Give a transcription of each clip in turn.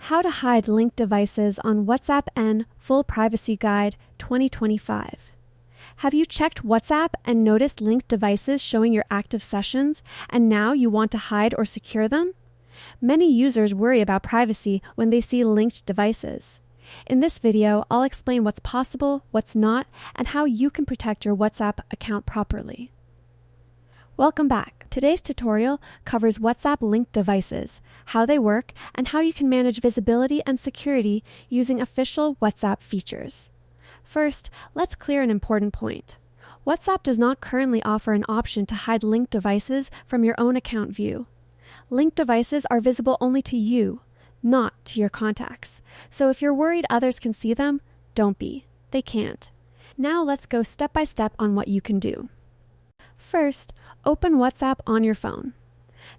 How to Hide Linked Devices on WhatsApp N Full Privacy Guide 2025. Have you checked WhatsApp and noticed linked devices showing your active sessions, and now you want to hide or secure them? Many users worry about privacy when they see linked devices. In this video, I'll explain what's possible, what's not, and how you can protect your WhatsApp account properly. Welcome back. Today's tutorial covers WhatsApp linked devices, how they work, and how you can manage visibility and security using official WhatsApp features. First, let's clear an important point. WhatsApp does not currently offer an option to hide linked devices from your own account view. Linked devices are visible only to you, not to your contacts. So if you're worried others can see them, don't be. They can't. Now let's go step by step on what you can do. First, open WhatsApp on your phone.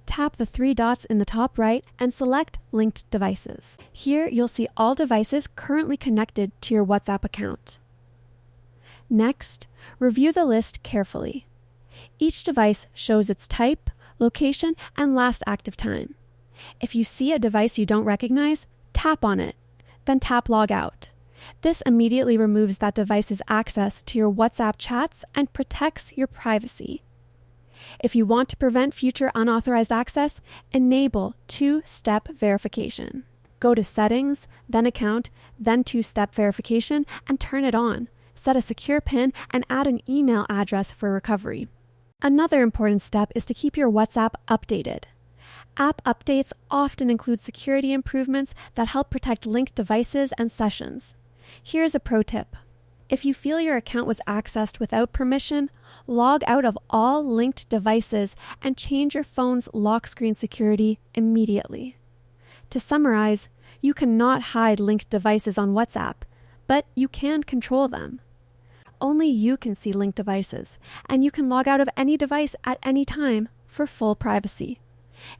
Tap the three dots in the top right and select Linked Devices. Here you'll see all devices currently connected to your WhatsApp account. Next, review the list carefully. Each device shows its type, location, and last active time. If you see a device you don't recognize, tap on it, then tap Log Out. This immediately removes that device's access to your WhatsApp chats and protects your privacy. If you want to prevent future unauthorized access, enable two-step verification. Go to Settings, then Account, then two-step verification, and turn it on. Set a secure PIN and add an email address for recovery. Another important step is to keep your WhatsApp updated. App updates often include security improvements that help protect linked devices and sessions. Here's a pro tip. If you feel your account was accessed without permission, log out of all linked devices and change your phone's lock screen security immediately. To summarize, you cannot hide linked devices on WhatsApp, but you can control them. Only you can see linked devices, and you can log out of any device at any time for full privacy.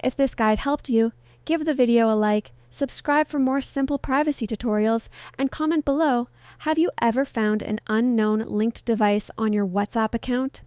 If this guide helped you, give the video a like, subscribe for more simple privacy tutorials, and comment below, have you ever found an unknown linked device on your WhatsApp account?